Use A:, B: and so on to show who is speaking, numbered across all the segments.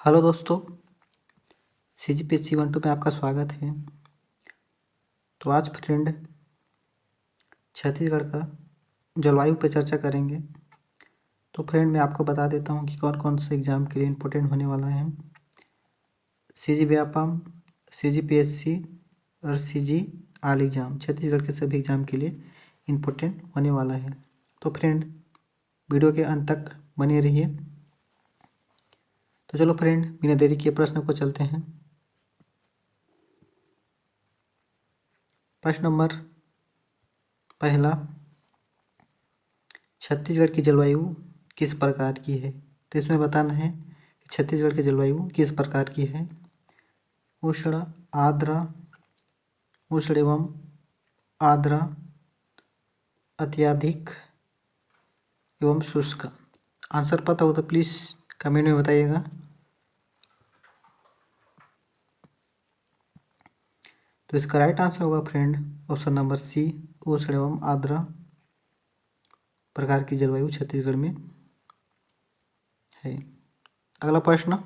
A: Hello दोस्तों, CGPSC 1-2 में आपका स्वागत है। तो आज फ्रेंड छत्तीसगढ़ का जलवायु पर चर्चा करेंगे। तो फ्रेंड मैं आपको बता देता हूँ कि कौन कौन से एग्ज़ाम के लिए इम्पोर्टेंट होने वाला है। CG व्यापम, CGPSC और CG आल एग्ज़ाम छत्तीसगढ़ के सभी एग्ज़ाम के लिए इम्पोर्टेंट होने वाला है। तो फ्रेंड वीडियो के अंत तक बने रहिए। तो चलो फ्रेंड बिना देरी किए प्रश्न को चलते हैं। प्रश्न नंबर पहला, छत्तीसगढ़ की जलवायु किस प्रकार की है। तो इसमें बताना है कि छत्तीसगढ़ की जलवायु किस प्रकार की है। उष्ण, आर्द्र, उष्ण एवं आर्द्र, अत्यधिक एवं शुष्क। आंसर पता हो तो प्लीज़ कमेंट में बताइएगा। तो इसका राइट आंसर होगा फ्रेंड ऑप्शन नंबर सी, उष्ण एवं आर्द्र प्रकार की जलवायु छत्तीसगढ़ में है। अगला प्रश्न,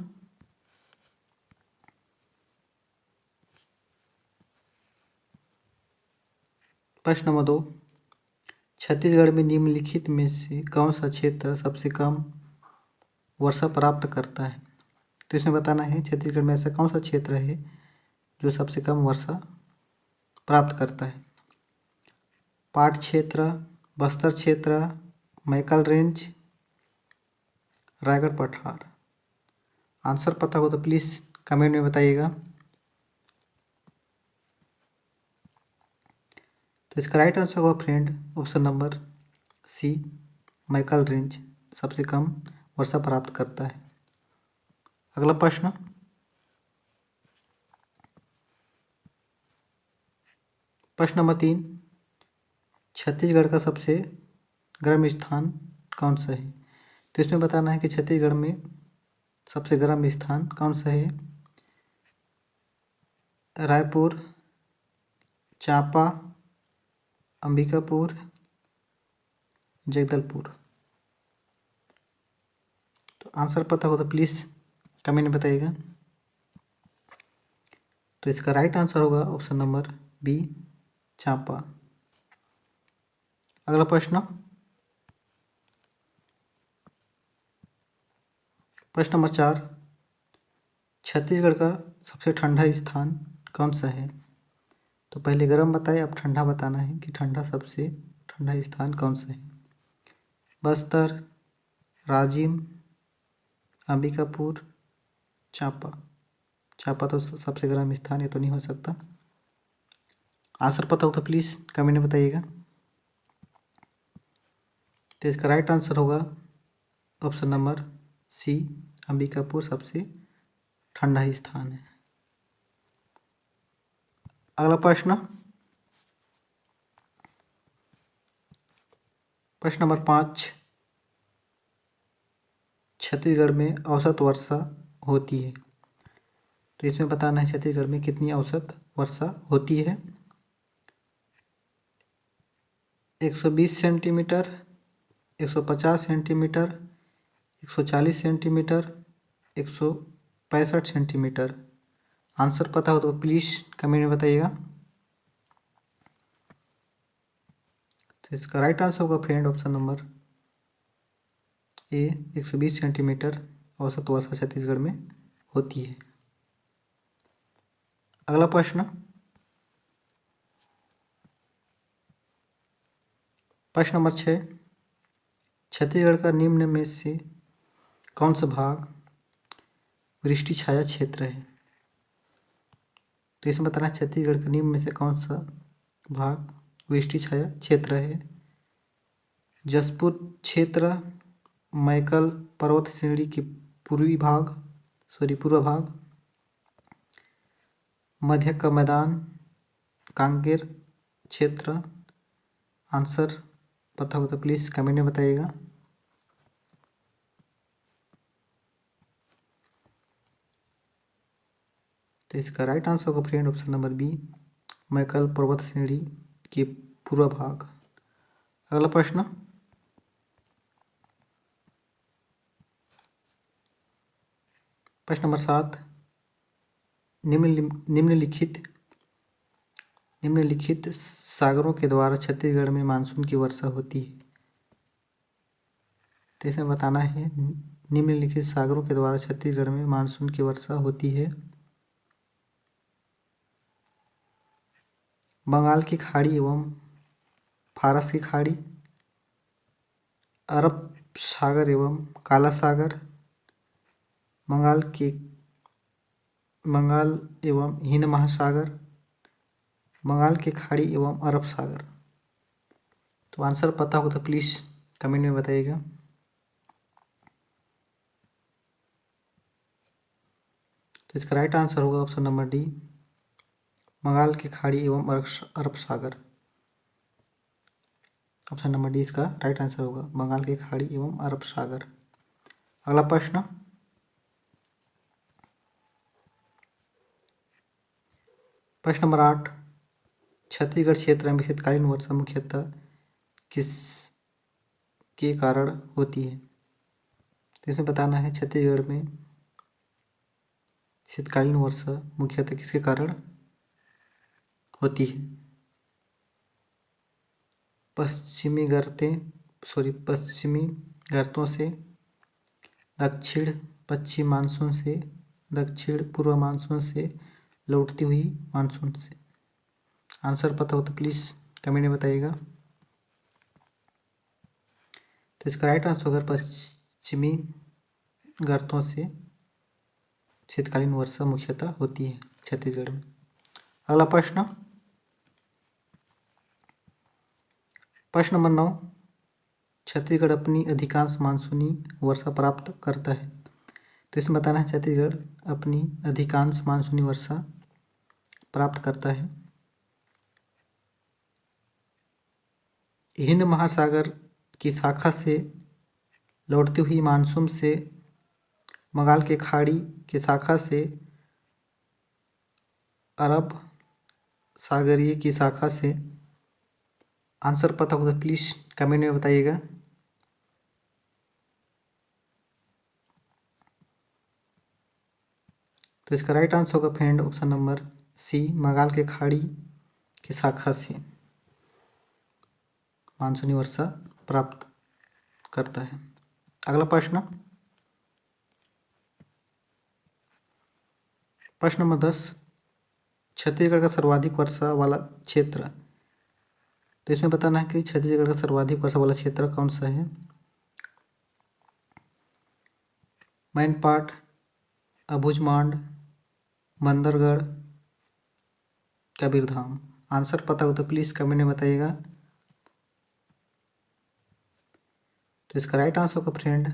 A: प्रश्न नंबर 2, छत्तीसगढ़ में निम्नलिखित में से कौन सा क्षेत्र सबसे कम वर्षा प्राप्त करता है। तो इसमें बताना है छत्तीसगढ़ में ऐसा कौन सा क्षेत्र है जो सबसे कम वर्षा प्राप्त करता है। पाट क्षेत्र, बस्तर क्षेत्र, मैकल रेंज, रायगढ़ पठार। आंसर पता हो तो प्लीज़ कमेंट में बताइएगा। तो इसका राइट आंसर होगा friend option number C, Maikal range सबसे कम वर्षा प्राप्त करता है। अगला प्रश्न, प्रश्न नंबर 3, छत्तीसगढ़ का सबसे गर्म स्थान कौन सा है। तो इसमें बताना है कि छत्तीसगढ़ में सबसे गर्म स्थान कौन सा है। रायपुर, चांपा, अंबिकापुर, जगदलपुर। तो आंसर पता हो तो प्लीज़ कमेंट में बताइएगा। तो इसका राइट आंसर होगा ऑप्शन नंबर बी, चांपा। अगला प्रश्न, प्रश्न नंबर 4, छत्तीसगढ़ का सबसे ठंडा स्थान कौन सा है। तो पहले गर्म बताए, अब ठंडा बताना है कि सबसे ठंडा स्थान कौन सा है। बस्तर, राजिम, अंबिकापुर, चांपा। चांपा तो सबसे गर्म स्थान है तो नहीं हो सकता। आंसर पता हो तो प्लीज़ कमेंट में बताइएगा। तो इसका राइट आंसर होगा ऑप्शन नंबर सी, अंबिकापुर सबसे ठंडा स्थान है। अगला प्रश्न, प्रश्न नंबर 5, छत्तीसगढ़ में औसत वर्षा होती है। तो इसमें बताना है छत्तीसगढ़ में कितनी औसत वर्षा होती है। 120 centimetre, 150 centimetre, 140 centimetre, 165 centimetre. Answer पता हो तो प्लीज़ कमेंट में बताइएगा। तो इसका राइट आंसर होगा फ्रेंड ऑप्शन नंबर ए, 120 सेंटीमीटर औसत वर्षा छत्तीसगढ़ में होती है। अगला प्रश्न, प्रश्न नंबर 6, छत्तीसगढ़ का निम्न में से कौन सा भाग वृष्टि छाया क्षेत्र है। तो इसमें बताना है छत्तीसगढ़ के निम्न में से कौन सा भाग वृष्टि छाया क्षेत्र है। जसपुर क्षेत्र, मैकल पर्वत श्रेणी के पूर्व भाग, मध्य का मैदान, कांकेर क्षेत्र। आंसर पता हो तो प्लीज़ कमेंट में बताइएगा। तो इसका राइट आंसर होगा friend option number B, Maikal पर्वत श्रेणी के पूर्व भाग। अगला प्रश्न, प्रश्न नंबर 7, निम्नलिखित सागरों के द्वारा छत्तीसगढ़ में मानसून की वर्षा होती है। तो इसमें बताना है निम्नलिखित सागरों के द्वारा छत्तीसगढ़ में मानसून की वर्षा होती है। बंगाल की खाड़ी एवं फारस की खाड़ी, अरब सागर एवं काला सागर, बंगाल एवं हिंद महासागर, बंगाल की खाड़ी एवं अरब सागर। तो आंसर पता हो तो प्लीज़ कमेंट में बताइएगा। तो इसका राइट आंसर होगा ऑप्शन नंबर डी, बंगाल की खाड़ी एवं अरब सागर। ऑप्शन नंबर डी इसका राइट आंसर होगा, बंगाल की खाड़ी एवं अरब सागर। अगला प्रश्न, प्रश्न नंबर 8, छत्तीसगढ़ क्षेत्र में शीतकालीन वर्षा मुख्यतः किस के कारण होती है। तो इसमें बताना है छत्तीसगढ़ में शीतकालीन वर्षा मुख्यतः किसके कारण होती है। पश्चिमी गर्तों से, दक्षिण पश्चिम मानसून से, दक्षिण पूर्व मानसून से, लौटती हुई मानसून से। आंसर पता हो तो प्लीज़ कमेंट में बताइएगा। तो इसका राइट आंसर होगा पश्चिमी गर्तों से शीतकालीन वर्षा मुख्यतः होती है छत्तीसगढ़ में। अगला प्रश्न, प्रश्न नंबर 9, छत्तीसगढ़ अपनी अधिकांश मानसूनी वर्षा प्राप्त करता है। तो इसमें बताना है छत्तीसगढ़ अपनी अधिकांश मानसूनी वर्षा प्राप्त करता है हिंद महासागर की शाखा से लौटती हुई मानसून से, बंगाल की खाड़ी की शाखा से, अरब सागरीय की शाखा से। आंसर पता हो तो प्लीज़ कमेंट में बताइएगा। तो इसका राइट आंसर होगा friend option number C, Bengal के खाड़ी की शाखा से मानसूनी वर्षा प्राप्त करता है। अगला प्रश्न, प्रश्न नंबर 10, छत्तीसगढ़ का सर्वाधिक वर्षा वाला क्षेत्र। तो इसमें बताना है कि छत्तीसगढ़ का सर्वाधिक वर्षा वाला क्षेत्र कौन सा है। मैनपाट, अबुझमाड़, बंदरगढ़, कबीरधाम। आंसर पता हो तो प्लीज़ कमेंट में बताइएगा। तो इसका राइट आंसर होगा friend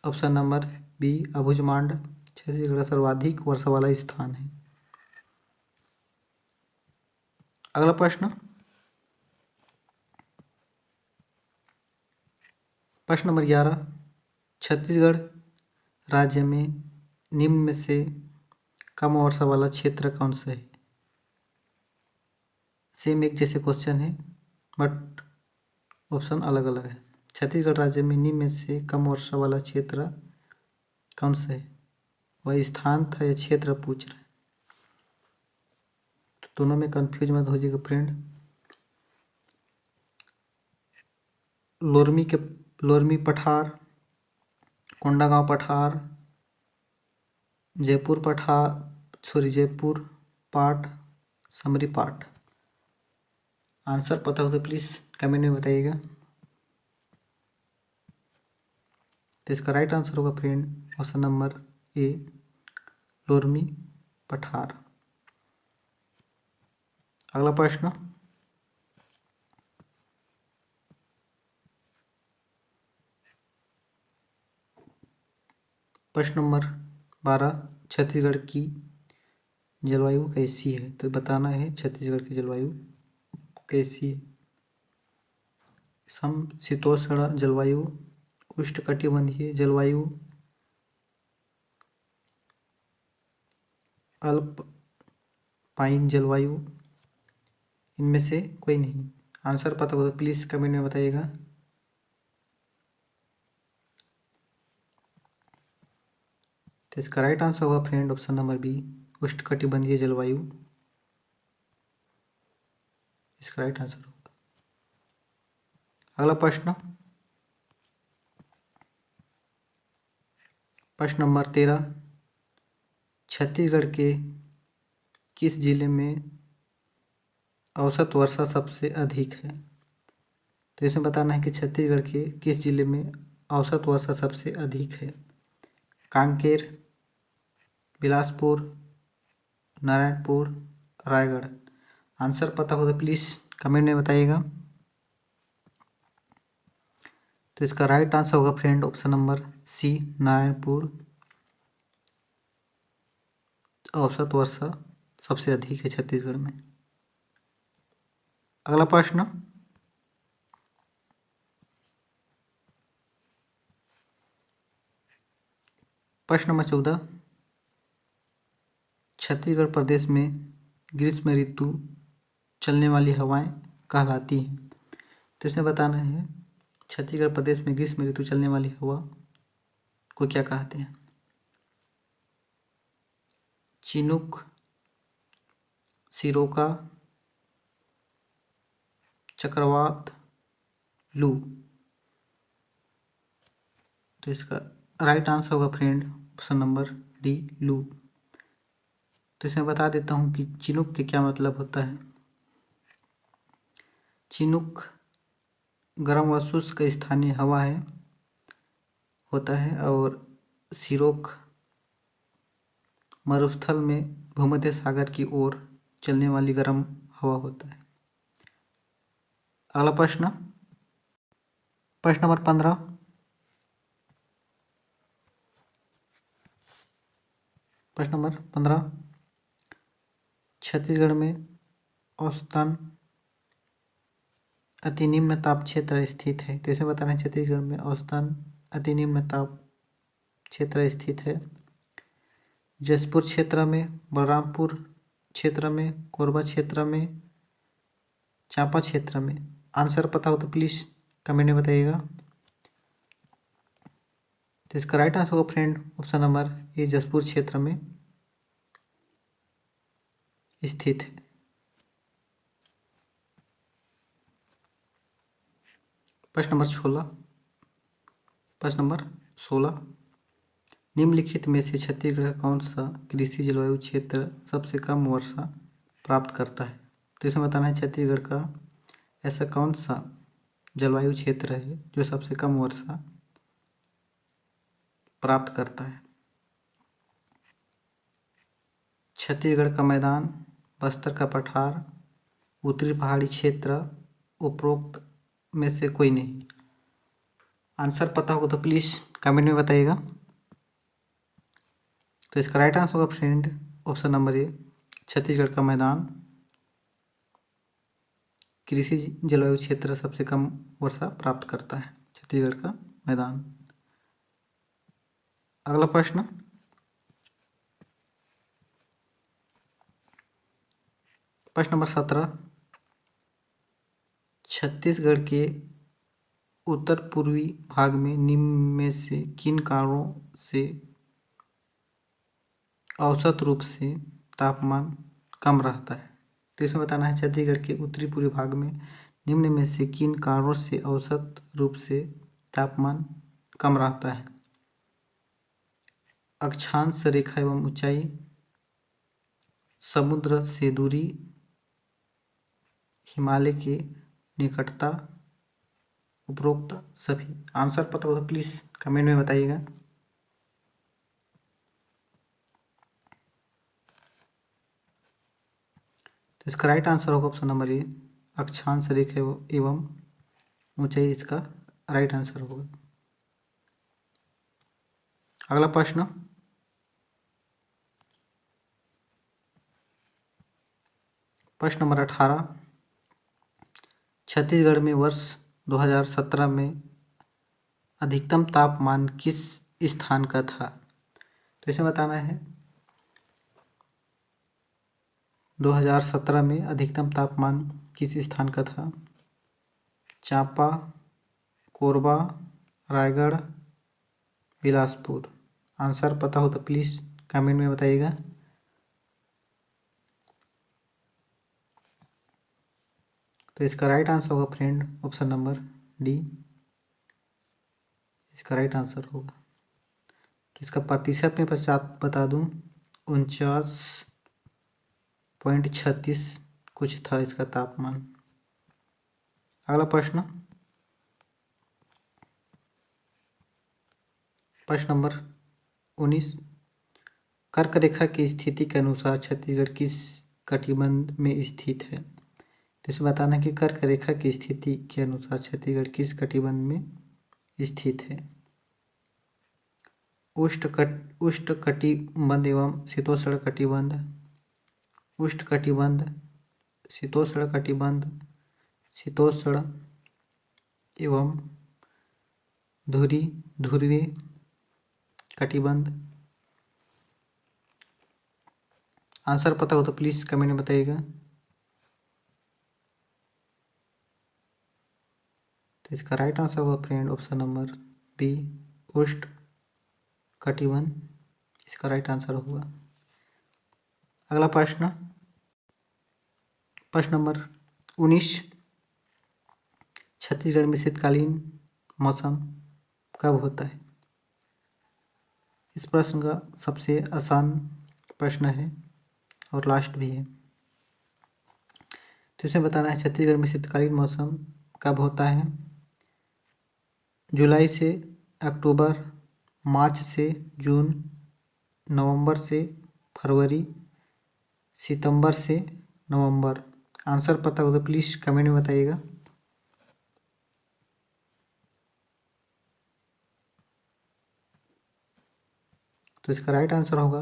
A: option number B, Abujhmad Chhattisgarh का सर्वाधिक वर्षा वाला स्थान है। अगला प्रश्न, प्रश्न नंबर 11, छत्तीसगढ़ राज्य में निम्न में से कम वर्षा वाला क्षेत्र कौन सा है। सेम एक जैसे क्वेश्चन है बट ऑप्शन अलग अलग है। छत्तीसगढ़ राज्य में निम्न में से कम वर्षा वाला क्षेत्र कौन सा है, वह स्थान था या क्षेत्र पूछ रहे हैं। तो दोनों में कंफ्यूज मत हो जाइएगा फ्रेंड। लोरमी पठार, कोंडागांव पठार, जयपुर पाट, समरी पाट। आंसर पता हो तो प्लीज़ कमेंट में बताइएगा। तो इसका राइट आंसर होगा फ्रेंड ऑप्शन नंबर ए, लोरमी पठार। अगला प्रश्न, प्रश्न नंबर 12, छत्तीसगढ़ की जलवायु कैसी है। तो बताना है छत्तीसगढ़ की जलवायु कैसी है। समशीतोष्ण जलवायु, उष्णकटिबंधीय जलवायु, अल्पाइन जलवायु, इनमें से कोई नहीं। आंसर पता हो तो प्लीज़ कमेंट में बताइएगा। तो तो इसका राइट आंसर होगा फ्रेंड ऑप्शन नंबर बी, उष्णकटिबंधीय जलवायु इसका राइट आंसर होगा। अगला प्रश्न, प्रश्न नंबर 13, छत्तीसगढ़ के किस जिले में औसत वर्षा सबसे अधिक है? तो इसमें बताना है कि छत्तीसगढ़ के किस जिले में औसत वर्षा सबसे अधिक है। कांकेर, बिलासपुर, नारायणपुर, रायगढ़। आंसर पता हो तो प्लीज़ कमेंट में बताइएगा। तो इसका राइट आंसर होगा friend option number C, Narayanpur. औसत वर्षा सबसे अधिक है छत्तीसगढ़ में। अगला प्रश्न, प्रश्न नंबर 14, छत्तीसगढ़ प्रदेश में ग्रीष्म ऋतु चलने वाली हवाएं कहलाती हैं। तो इसमें बताना है छत्तीसगढ़ प्रदेश में ग्रीष्म ऋतु चलने वाली हवा को क्या कहते हैं। चिनुक, सिरोका, चक्रवात, लू। तो इसका राइट आंसर होगा फ्रेंड ऑप्शन नंबर डी, लू। तो इसमें बता देता हूँ कि चिनुक के क्या मतलब होता है। चिनुक गर्म व शुष्क स्थानीय हवा है होता है, और सिरोक मरुस्थल में भूमध्य सागर की ओर चलने वाली गर्म हवा होता है। अगला प्रश्न, प्रश्न नंबर 15, प्रश्न नंबर 15, छत्तीसगढ़ में औसतन अति निम्न ताप क्षेत्र स्थित है। तो इसे बताना है छत्तीसगढ़ में औसतन अति निम्न ताप क्षेत्र स्थित है। जसपुर क्षेत्र में, बलरामपुर क्षेत्र में, कोरबा क्षेत्र में, चांपा क्षेत्र में। आंसर पता हो तो प्लीज़ कमेंट में बताइएगा। तो इसका राइट आंसर होगा friend option number A, Jaspur क्षेत्र में स्थित है। प्रश्न नंबर 16, प्रश्न नंबर 16, निम्नलिखित में से छत्तीसगढ़ का कौन सा कृषि जलवायु क्षेत्र सबसे कम वर्षा प्राप्त करता है। तो इसमें बताना है छत्तीसगढ़ का ऐसा कौन सा जलवायु क्षेत्र है जो सबसे कम वर्षा प्राप्त करता है। छत्तीसगढ़ का मैदान, बस्तर का पठार, उत्तरी पहाड़ी क्षेत्र, उपरोक्त में से कोई नहीं। आंसर पता होगा तो प्लीज़ कमेंट में बताइएगा। तो इसका राइट आंसर होगा फ्रेंड ऑप्शन नंबर ए, छत्तीसगढ़ का मैदान कृषि जलवायु क्षेत्र सबसे कम वर्षा प्राप्त करता है, छत्तीसगढ़ का मैदान। अगला प्रश्न, प्रश्न नंबर 17, छत्तीसगढ़ के उत्तर पूर्वी भाग में निम्न में से किन कारणों से औसत रूप से तापमान कम रहता है। तो इसमें बताना है छत्तीसगढ़ के उत्तरी पूर्वी भाग में निम्न में से किन कारणों से औसत रूप से तापमान कम रहता है। अक्षांश रेखा एवं ऊंचाई, समुद्र से दूरी, हिमालय की निकटता, उपरोक्त सभी। आंसर पता हो तो प्लीज़ कमेंट में बताइएगा। तो इसका राइट आंसर होगा ऑप्शन नंबर ए, अक्षांश रेखा एवं ऊंचाई इसका राइट आंसर होगा। अगला प्रश्न, प्रश्न नंबर 18, छत्तीसगढ़ में वर्ष 2017 में अधिकतम तापमान किस स्थान का था। तो इसमें बताना है 2017 में अधिकतम तापमान किस स्थान का था। चांपा, कोरबा, रायगढ़, बिलासपुर। आंसर पता हो तो प्लीज़ कमेंट में बताइएगा। तो इसका राइट आंसर होगा फ्रेंड ऑप्शन नंबर डी, इसका राइट आंसर होगा। तो इसका प्रतिशत में बता दूं 49.36 कुछ था इसका तापमान। अगला प्रश्न, प्रश्न नंबर 19, कर्क रेखा की स्थिति के अनुसार छत्तीसगढ़ किस कटिबंध में स्थित है? तो इसे बताना है कि कर्क रेखा की स्थिति के अनुसार छत्तीसगढ़ किस कटिबंध में स्थित है? उष्ण कटिबंध एवं शीतोष्ण कटिबंध, उष्ण कटिबंध, शीतोष्ण कटिबंध, शीतोष्ण एवं ध्रुवीय कटिबंध। आंसर पता हो तो प्लीज़ कमेंट में बताइएगा। तो इसका राइट आंसर होगा फ्रेंड ऑप्शन नंबर बी, उष्ण कटिबंध, इसका राइट आंसर होगा। अगला प्रश्न, प्रश्न नंबर 19, छत्तीसगढ़ में शीतकालीन मौसम कब होता है? इस प्रश्न का सबसे आसान प्रश्न है और लास्ट भी है। तो इसे बताना है छत्तीसगढ़ में शीतकालीन मौसम कब होता है? जुलाई से अक्टूबर, मार्च से जून, नवंबर से फरवरी, सितंबर से नवंबर। आंसर पता हो तो प्लीज़ कमेंट में बताइएगा। तो इसका राइट आंसर होगा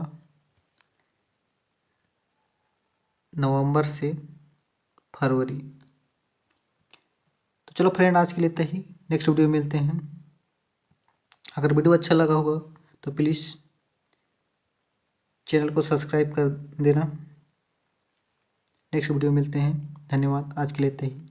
A: नवंबर से फरवरी। तो चलो फ्रेंड, आज के लिए इतना ही, नेक्स्ट वीडियो में मिलते हैं। अगर वीडियो अच्छा लगा होगा तो प्लीज़ चैनल को सब्सक्राइब कर देना। नेक्स्ट वीडियो में मिलते हैं। धन्यवाद, आज के लिए इतना ही।